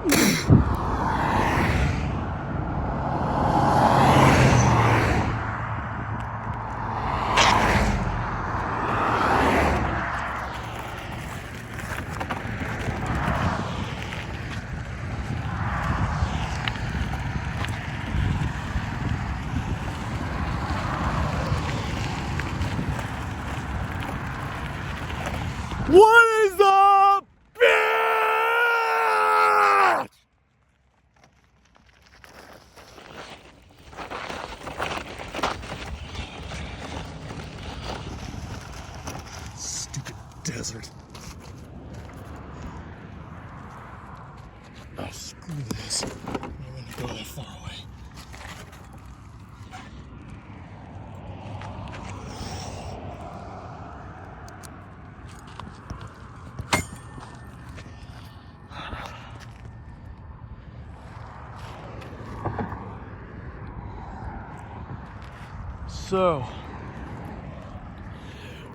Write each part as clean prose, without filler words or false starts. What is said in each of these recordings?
What is up, bitch? Stupid desert. Oh, screw this. I don't want to go that far away. So,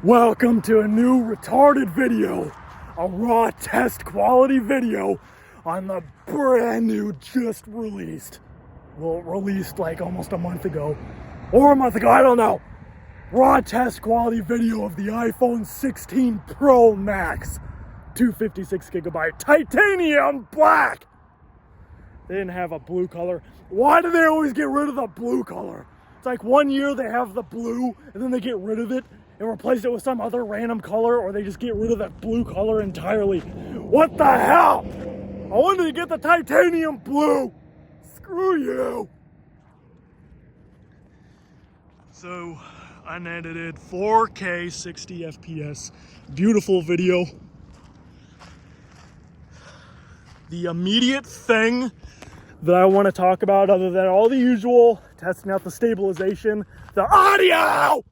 welcome to a new retarded video, a raw test quality video on the brand new, just released, well, released like almost a month ago, or a month ago, I don't know, raw test quality video of the iPhone 16 Pro Max, 256 gigabyte titanium black. They didn't have a blue color. Why do they always get rid of the blue color? It's like 1 year they have the blue and then they get rid of it and replace it with some other random color, or they just get rid of that blue color entirely. What the hell? I wanted to get the titanium blue. Screw you. So, unedited 4K 60 FPS. Beautiful video. The immediate thing that I want to talk about, other than all the usual, testing out the stabilization, the audio!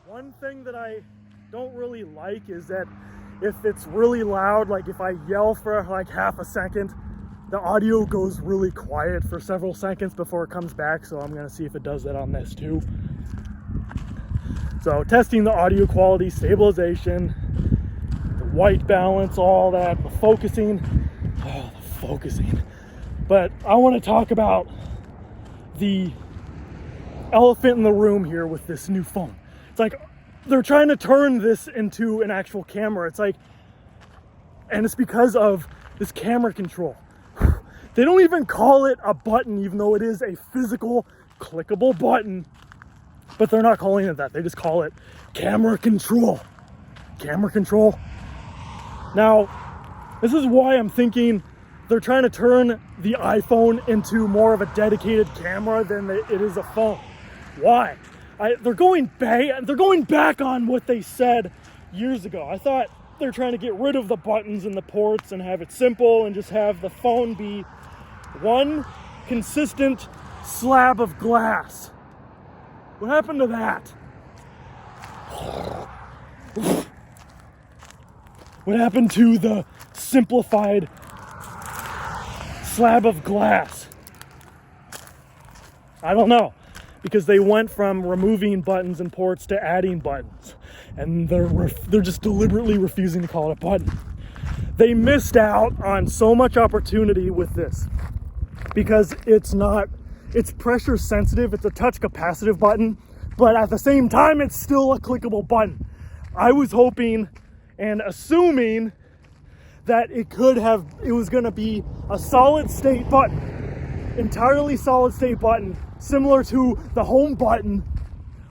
One thing that I don't really like is that if it's really loud, like if I yell for like half a second, the audio goes really quiet for several seconds before it comes back, so I'm gonna see if it does that on this too. So testing the audio quality, stabilization, the white balance, all that, the focusing. Oh, the focusing. But I want to talk about the elephant in the room here with this new phone. It's like they're trying to turn this into an actual camera. It's like, and it's because of this camera control. They don't even call it a button, even though it is a physical clickable button, but they're not calling it that. They just call it camera control. Camera control. Now, this is why I'm thinking they're trying to turn the iPhone into more of a dedicated camera than it is a phone. Why? They're going back on what they said years ago. I thought they're trying to get rid of the buttons and the ports and have it simple and just have the phone be one consistent slab of glass. What happened to that? What happened to the simplified slab of glass? I don't know, because they went from removing buttons and ports to adding buttons, and they're just deliberately refusing to call it a button. They missed out on so much opportunity with this, because it's pressure sensitive. It's a touch capacitive button, but at the same time it's still a clickable button. I was hoping and assuming that it was going to be a solid state button, entirely solid state button, similar to the home button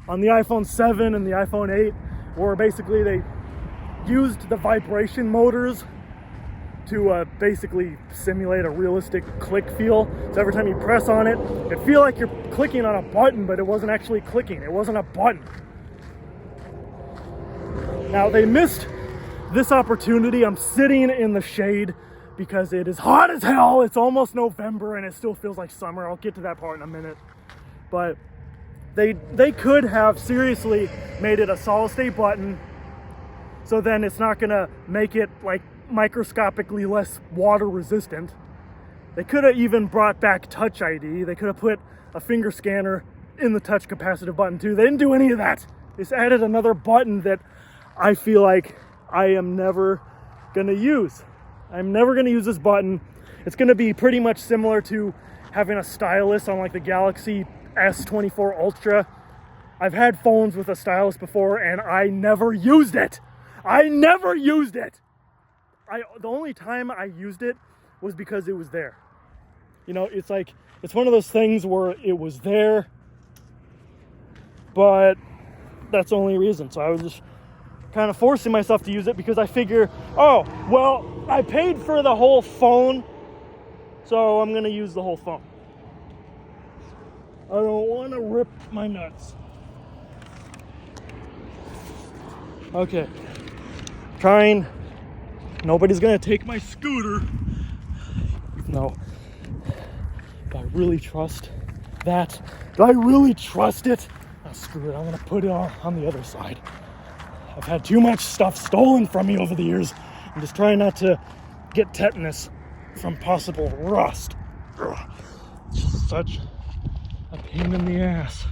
on the iPhone 7 and the iPhone 8, where basically they used the vibration motors to basically simulate a realistic click feel. So every time you press on it, it feel like you're clicking on a button, but it wasn't actually clicking. It wasn't a button. Now, they missed this opportunity. I'm sitting in the shade because it is hot as hell. It's almost November and it still feels like summer. I'll get to that part in a minute. But they could have seriously made it a solid state button, so then it's not gonna make it like microscopically less water resistant. They could have even brought back Touch ID. They could have put a finger scanner in the touch capacitive button too. They didn't do any of that. They just added another button that I feel like I am never gonna use. I'm never going to use this button. It's going to be pretty much similar to having a stylus on like the Galaxy S24 Ultra. I've had phones with a stylus before and I never used it. The only time I used it was because it was there. You know, it's like, it's one of those things where it was there, but that's the only reason. So I was just kind of forcing myself to use it because I figure, oh, well, I paid for the whole phone, so I'm gonna use the whole phone. I don't want to rip my nuts. Okay, trying. Nobody's gonna take my scooter. No. Do I really trust that? Do I really trust it? Oh, screw it, I'm gonna put it on the other side. I've had too much stuff stolen from me over the years. I'm just trying not to get tetanus from possible rust. Ugh. It's just such a pain in the ass.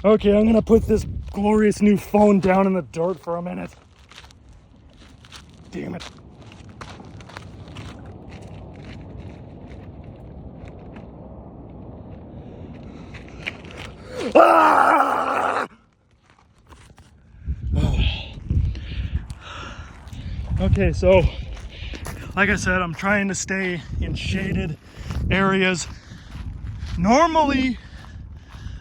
Okay, I'm gonna put this glorious new phone down in the dirt for a minute. Damn it. Ah! Oh. Okay, so like I said, I'm trying to stay in shaded areas. Normally,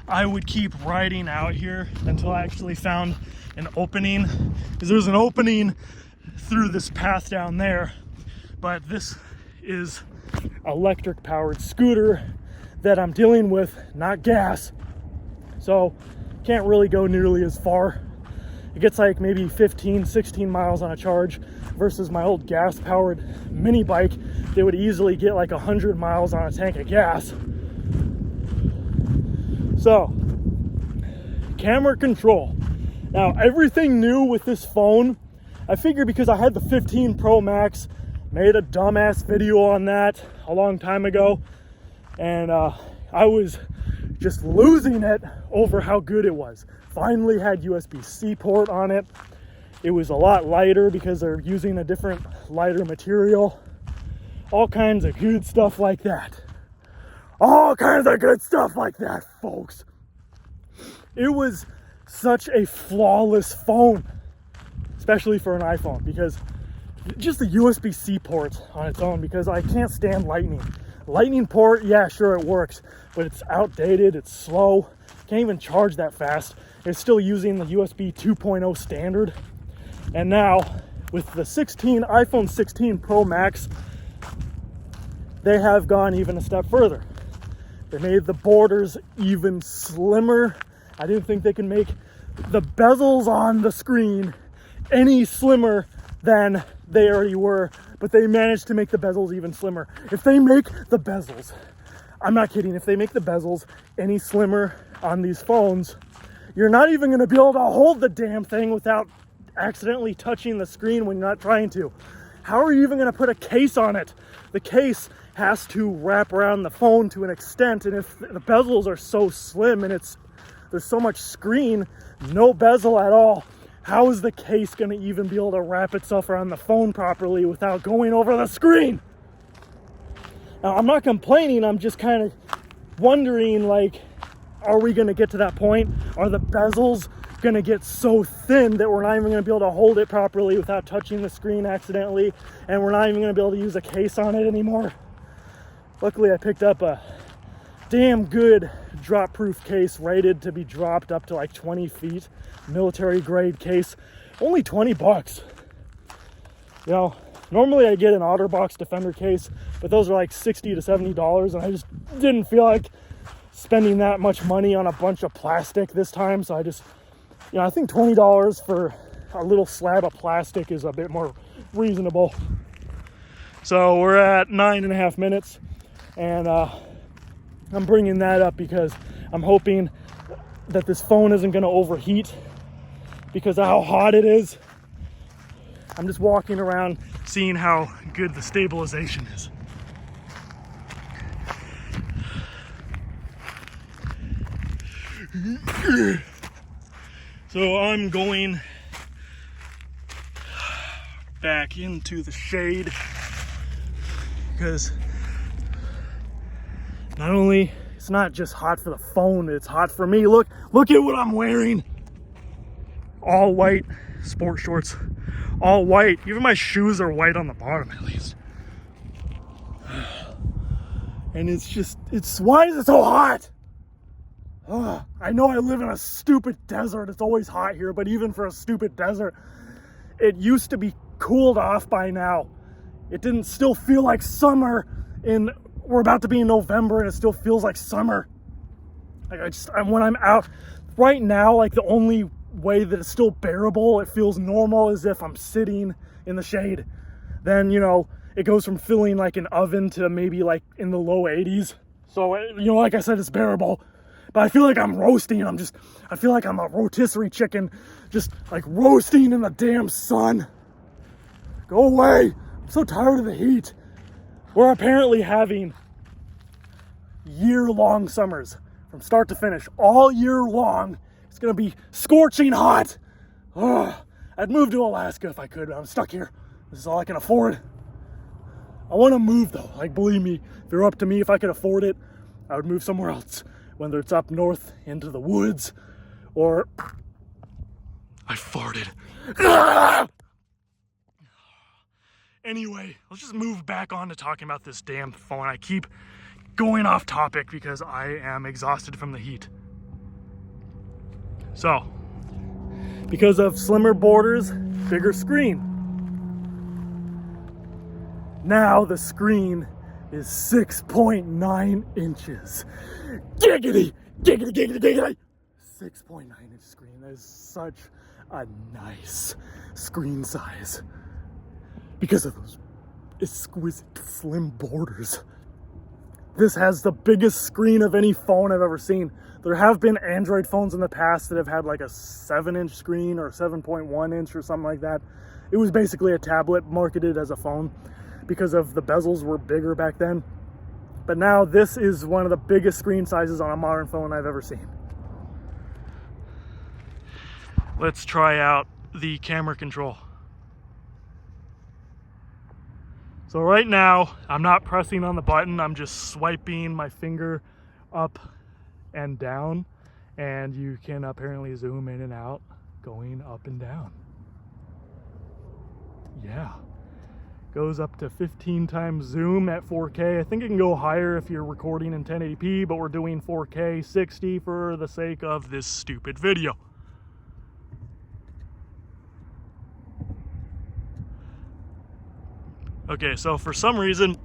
I would keep riding out here until I actually found an opening, because there's an opening through this path down there, but this is electric powered scooter that I'm dealing with, not gas, so can't really go nearly as far. It gets like maybe 15, 16 miles on a charge versus my old gas powered mini bike. They would easily get like 100 miles on a tank of gas. So, camera control. Now, everything new with this phone, I figured because I had the 15 Pro Max, made a dumbass video on that a long time ago, and I was just losing it over how good it was. Finally had USB-C port on it. It was a lot lighter because they're using a different lighter material. All kinds of good stuff like that. All kinds of good stuff like that, folks. It was such a flawless phone, especially for an iPhone, because just the USB-C port on its own, because I can't stand Lightning. Lightning port, yeah, sure, it works, but it's outdated, it's slow, can't even charge that fast. It's still using the USB 2.0 standard. And now, with the iPhone 16 Pro Max, they have gone even a step further. They made the borders even slimmer. I didn't think they could make the bezels on the screen any slimmer than they already were, but they managed to make the bezels even slimmer. If they make the bezels, I'm not kidding, if they make the bezels any slimmer on these phones, you're not even gonna be able to hold the damn thing without accidentally touching the screen when you're not trying to. How are you even gonna put a case on it? The case has to wrap around the phone to an extent, and if the bezels are so slim and there's so much screen, no bezel at all, how is the case going to even be able to wrap itself around the phone properly without going over the screen? Now, I'm not complaining, I'm just kind of wondering, like, are we going to get to that point? Are the bezels going to get so thin that we're not even going to be able to hold it properly without touching the screen accidentally, and we're not even going to be able to use a case on it anymore? Luckily, I picked up a damn good drop-proof case, rated to be dropped up to like 20 feet, military grade case, only 20 bucks. You know, normally I get an OtterBox Defender case, but those are like $60 to $70, and I just didn't feel like spending that much money on a bunch of plastic this time, so I just, you know, I think $20 for a little slab of plastic is a bit more reasonable. So we're at 9.5 minutes, and I'm bringing that up because I'm hoping that this phone isn't going to overheat because of how hot it is. I'm just walking around seeing how good the stabilization is. So I'm going back into the shade because not only it's not just hot for the phone, it's hot for me. Look at what I'm wearing. All white sport shorts, all white. Even my shoes are white on the bottom at least. And why is it so hot? I know I live in a stupid desert. It's always hot here, but even for a stupid desert, it used to be cooled off by now. It didn't still feel like summer we're about to be in November and it still feels like summer. Like when I'm out right now, like the only way that it's still bearable, it feels normal, is if I'm sitting in the shade. Then, it goes from feeling like an oven to maybe like in the low 80s. So, like I said, it's bearable. But I feel like I'm roasting. I feel like I'm a rotisserie chicken, just like roasting in the damn sun. Go away. I'm so tired of the heat. We're apparently having year-long summers from start to finish, all year long. It's gonna be scorching hot. I'd move to Alaska if I could, but I'm stuck here. This is all I can afford. I want to move though. Like, believe me, if it were up to me, if I could afford it, I would move somewhere else. Whether it's up north into the woods or... I farted. Anyway, let's just move back on to talking about this damn phone. I keep going off topic because I am exhausted from the heat. So, because of slimmer borders, bigger screen. Now the screen is 6.9 inches. Giggity, giggity, giggity, giggity. 6.9 inch screen. That is such a nice screen size because of those exquisite slim borders. This has the biggest screen of any phone I've ever seen. There have been Android phones in the past that have had like a 7-inch screen or 7.1 inch or something like that. It was basically a tablet marketed as a phone because of the bezels were bigger back then. But now this is one of the biggest screen sizes on a modern phone I've ever seen. Let's try out the camera control. So right now, I'm not pressing on the button, I'm just swiping my finger up and down, and you can apparently zoom in and out going up and down. Yeah. Goes up to 15 times zoom at 4K. I think it can go higher if you're recording in 1080p, but we're doing 4K 60 for the sake of this stupid video. Okay, so for some reason,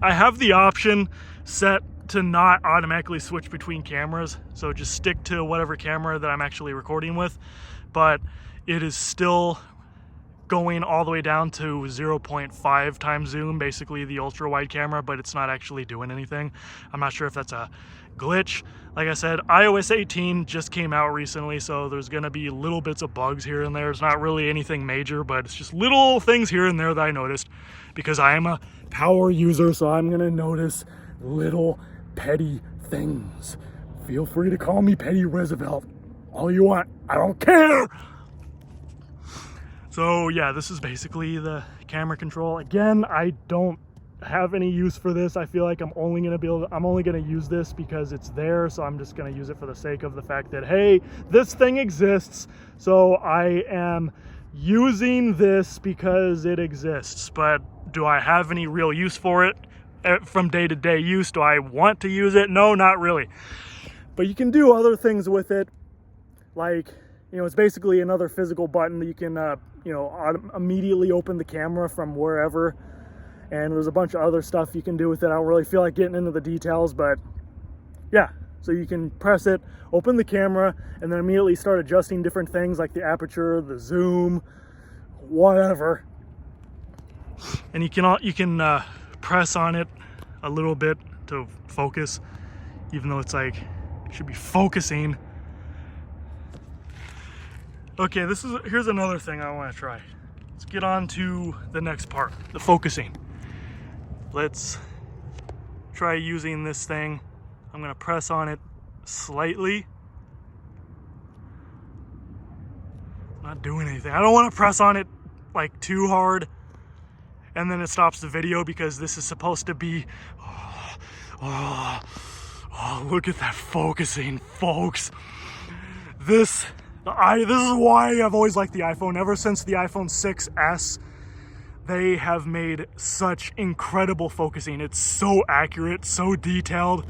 I have the option set to not automatically switch between cameras, so just stick to whatever camera that I'm actually recording with, but it is still going all the way down to 0.5 times zoom, basically the ultra wide camera, but it's not actually doing anything. I'm not sure if that's a glitch. Like I said, iOS 18 just came out recently, so there's gonna be little bits of bugs here and there. It's not really anything major, but it's just little things here and there that I noticed because I am a power user, so I'm gonna notice little petty things. Feel free to call me Petty Roosevelt all you want. I don't care. So yeah, this is basically the camera control. Again, I don't have any use for this. I feel like I'm only gonna use this because it's there, so I'm just gonna use it for the sake of the fact that, hey, this thing exists, so I am using this because it exists. But do I have any real use for it from day-to-day use? Do I want to use it? No, not really. But you can do other things with it, like, it's basically another physical button that you can immediately open the camera from wherever, and there's a bunch of other stuff you can do with it. I don't really feel like getting into the details, but yeah, so you can press it, open the camera, and then immediately start adjusting different things like the aperture, the zoom, whatever. And you can press on it a little bit to focus, even though it's like it should be focusing. Okay, here's another thing I want to try. Let's get on to the next part, the focusing. Let's try using this thing. I'm gonna press on it slightly. Not doing anything. I don't want to press on it like too hard. and then it stops the video because this is supposed to be, oh, look at that focusing, folks. This is why I've always liked the iPhone. Ever since the iPhone 6S, they have made such incredible focusing. It's so accurate, so detailed.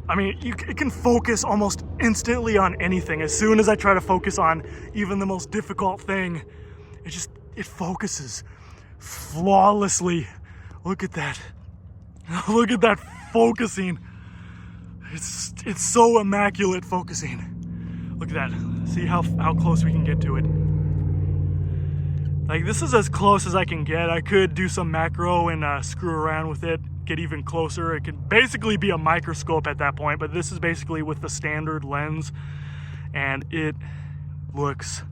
I mean, it can focus almost instantly on anything. As soon as I try to focus on even the most difficult thing, it focuses flawlessly. Look at that. Look at that focusing. It's so immaculate focusing. Look at that. See how close we can get to it. Like, this is as close as I can get. I could do some macro and screw around with it, get even closer. It could basically be a microscope at that point, but this is basically with the standard lens, and it looks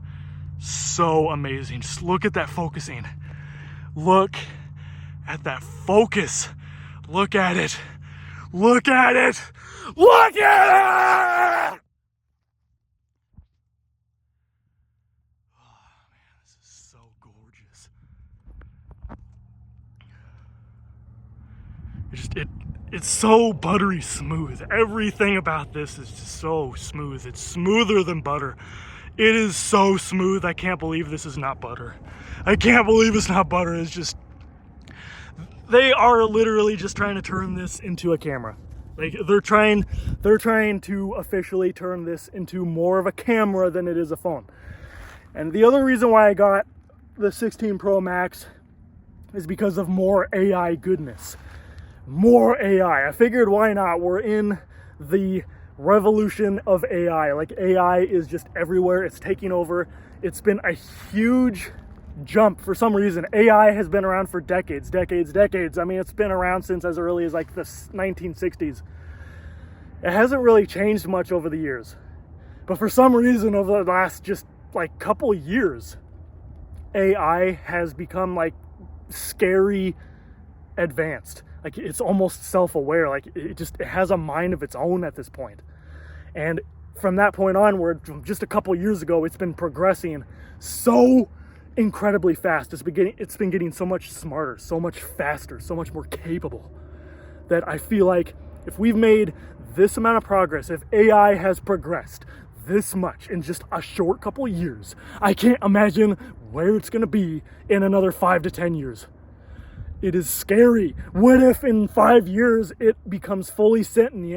so amazing. Just look at that focusing. Look at that focus. Look at it. Look at it. Look at it! Oh man, this is so gorgeous. It's so buttery smooth. Everything about this is just so smooth. It's smoother than butter. It is so smooth. I can't believe this is not butter. I can't believe it's not butter. It's just, they are literally just trying to turn this into a camera. Like, they're trying to officially turn this into more of a camera than it is a phone. And the other reason why I got the 16 Pro Max is because of more AI goodness. More AI. I figured, why not? We're in the revolution of AI. Like, AI is just everywhere. It's taking over. It's been a huge jump for some reason. AI has been around for decades. I mean, it's been around since as early as like the 1960s. It hasn't really changed much over the years. But for some reason, over the last just like couple years, AI has become like scary advanced. Like, it's almost self-aware. Like, it has a mind of its own at this point. And from that point onward, from just a couple years ago, it's been progressing so incredibly fast. It's been getting so much smarter, so much faster, so much more capable, that I feel like if we've made this amount of progress, if AI has progressed this much in just a short couple years, I can't imagine where it's going to be in another 5 to 10 years. It is scary. What if in 5 years it becomes fully sentient?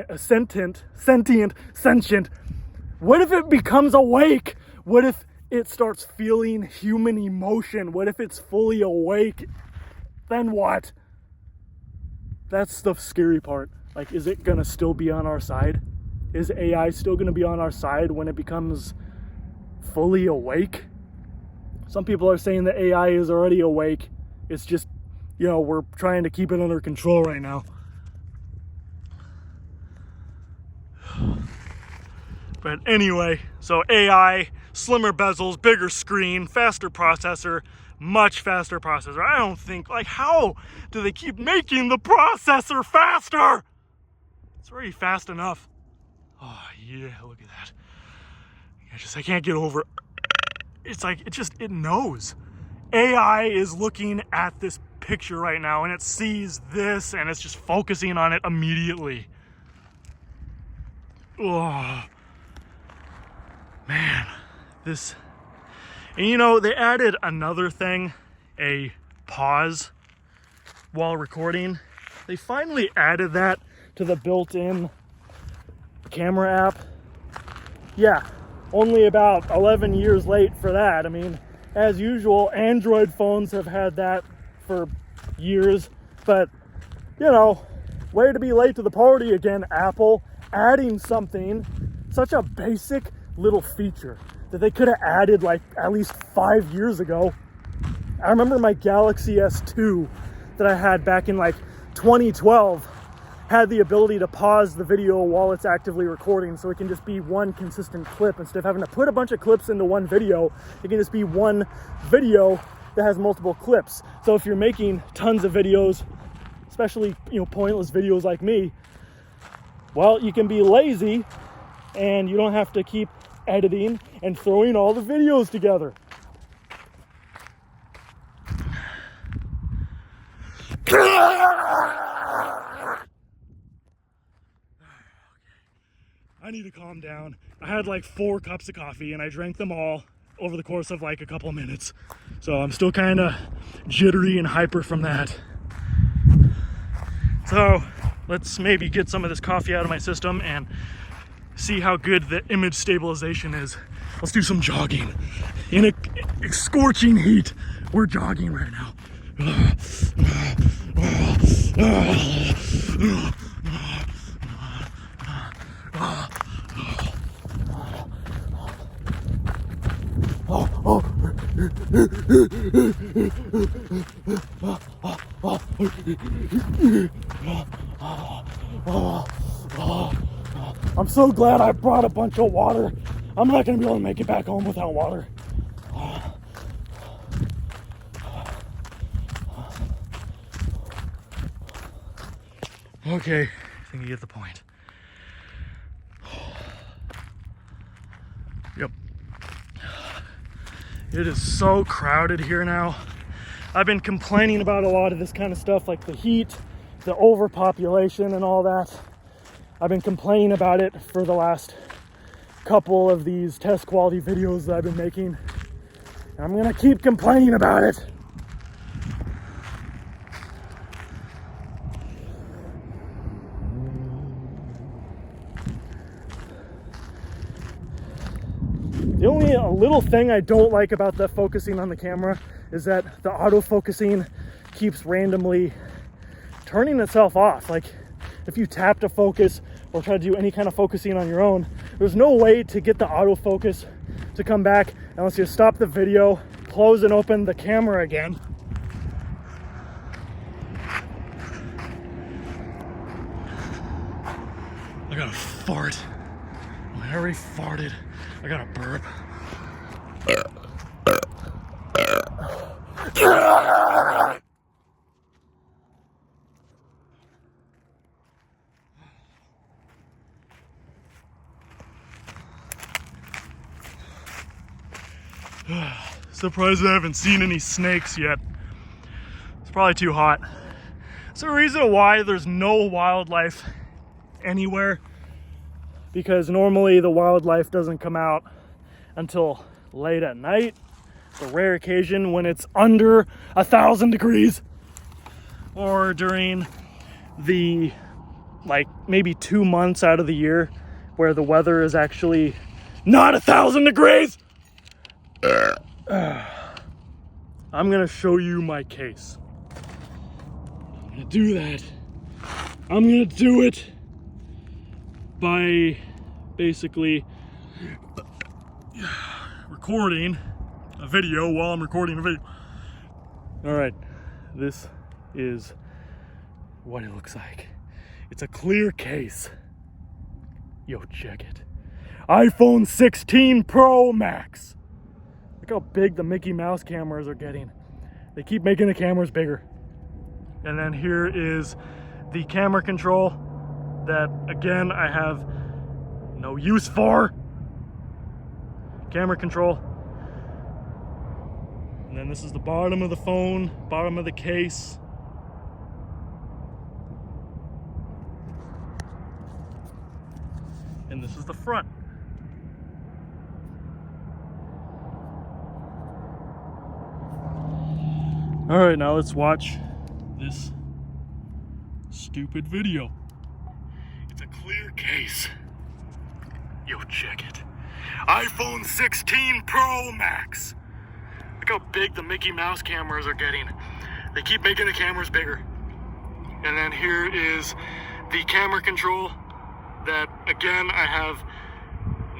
What if it becomes awake? What if it starts feeling human emotion? What if it's fully awake? Then what? That's the scary part. Like, is it gonna still be on our side? Is AI still gonna be on our side when it becomes fully awake? Some people are saying that AI is already awake. It's just, you know, we're trying to keep it under control right now. But anyway, so AI, slimmer bezels, bigger screen, faster processor, much faster processor. I don't think, like, how do they keep making the processor faster? It's already fast enough. Oh yeah, look at that. I can't get over it. It's like, it knows. AI is looking at this picture right now and it sees this and it's just focusing on it immediately. Oh man, this. And you know, they added another thing, a pause while recording. They finally added that to the built-in camera app. Yeah, only about 11 years late for that. I mean, as usual, Android phones have had that for years, but you know, way to be late to the party again, Apple, adding something, such a basic little feature that they could have added like at least 5 years ago. I remember my Galaxy S2 that I had back in like 2012 had the ability to pause the video while it's actively recording, so it can just be one consistent clip. Instead of having to put a bunch of clips into one video, it can just be one video that has multiple clips. So if you're making tons of videos, especially, you know, pointless videos like me, well, you can be lazy and you don't have to keep editing and throwing all the videos together. I need to calm down. I had like 4 cups of coffee and I drank them all over the course of like a couple of minutes. So I'm still kind of jittery and hyper from that. So let's maybe get some of this coffee out of my system and see how good the image stabilization is. Let's do some jogging. In a scorching heat, we're jogging right now. I'm so glad I brought a bunch of water. I'm not gonna be able to make it back home without water. Okay, I think you get the point. Yep. It is so crowded here now. I've been complaining about a lot of this kind of stuff, like the heat, the overpopulation and all that. I've been complaining about it for the last couple of these test quality videos that I've been making. And I'm gonna keep complaining about it. The only little thing I don't like about the focusing on the camera is that the autofocusing keeps randomly turning itself off. Like if you tap to focus or try to do any kind of focusing on your own, there's no way to get the autofocus to come back unless you stop the video, close and open the camera again. I gotta fart. I already farted. I gotta burp. Surprised I haven't seen any snakes yet. It's probably too hot. It's the reason why there's no wildlife anywhere, because normally the wildlife doesn't come out until late at night. The rare occasion when it's under 1,000 degrees, or during the like maybe 2 months out of the year where the weather is actually not 1,000 degrees. I'm gonna show you my case. I'm gonna do that. I'm gonna do it by basically recording a video while I'm recording a video. All right, this is what it looks like. It's a clear case. Yo, check it. iPhone 16 Pro Max. Look how big the Mickey Mouse cameras are getting. They keep making the cameras bigger. And then here is the camera control that, again, I have no use for. Camera control. And then this is the bottom of the phone, bottom of the case. And this is the front. All right, now let's watch this stupid video. It's a clear case. Yo, check it. iPhone 16 Pro Max. Look how big the Mickey Mouse cameras are getting. They keep making the cameras bigger. And then here is the camera control that, again, I have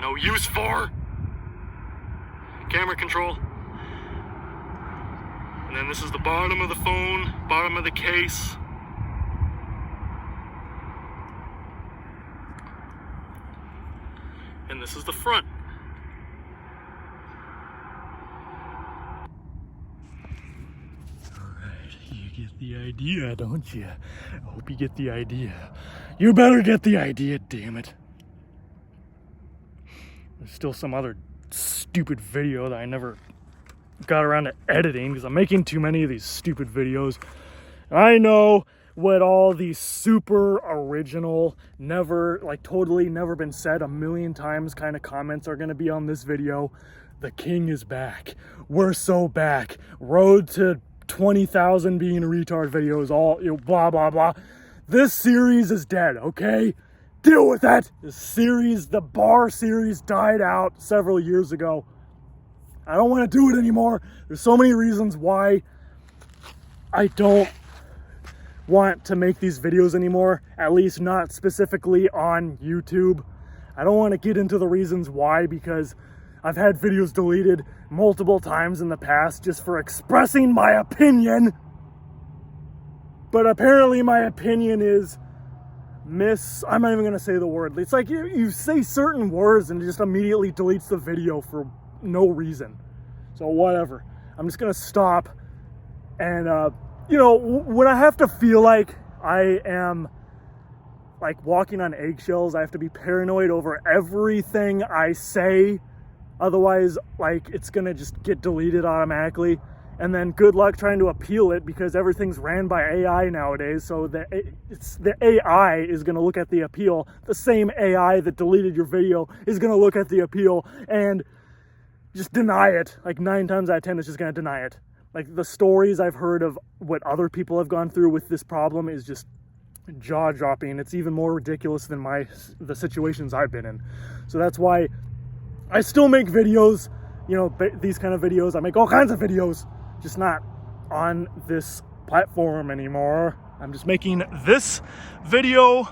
no use for. Camera control. And then this is the bottom of the phone, bottom of the case. And this is the front. Alright, you get the idea, don't you? I hope you get the idea. You better get the idea, damn it. There's still some other stupid video that I never got around to editing because I'm making too many of these stupid videos. I know what all these super original, never, like totally never been said a million times kind of comments are going to be on this video. The king is back. We're so back. Road to 20,000 being a retard videos, all, you know, blah, blah, blah. This series is dead, okay? Deal with that. This series, the bar series, died out several years ago. I don't want to do it anymore. There's so many reasons why I don't want to make these videos anymore, at least not specifically on YouTube. I don't want to get into the reasons why, because I've had videos deleted multiple times in the past just for expressing my opinion. But apparently my opinion is I'm not even going to say the word. It's like you say certain words and it just immediately deletes the video for no reason. So whatever. I'm just going to stop. And, you know, when I have to feel like I am like walking on eggshells, I have to be paranoid over everything I say. Otherwise, like, it's going to just get deleted automatically. And then good luck trying to appeal it, because everything's ran by AI nowadays. So the AI is going to look at the appeal. The same AI that deleted your video is going to look at the appeal and just deny it. Like 9 times out of 10, it's just going to deny it. Like the stories I've heard of what other people have gone through with this problem is just jaw-dropping. It's even more ridiculous than the situations I've been in. So that's why I still make videos, you know, these kind of videos. I make all kinds of videos, just not on this platform anymore. I'm just making this video.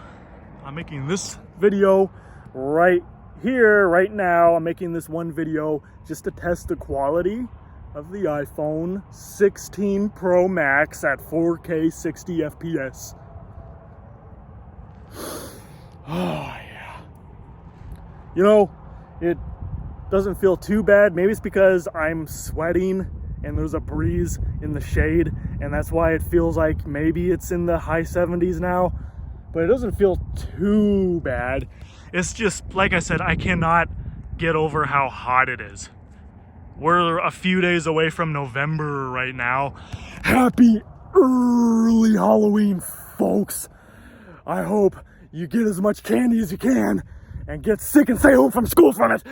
I'm making this video right here, right now. I'm making this one video just to test the quality of the iPhone 16 Pro Max at 4K 60 FPS. Oh, yeah. You know, it doesn't feel too bad. Maybe it's because I'm sweating and there's a breeze in the shade, and that's why it feels like maybe it's in the high 70s now, but it doesn't feel too bad. It's just, like I said, I cannot get over how hot it is. We're a few days away from November right now. Happy early Halloween, folks. I hope you get as much candy as you can and get sick and stay home from school from it.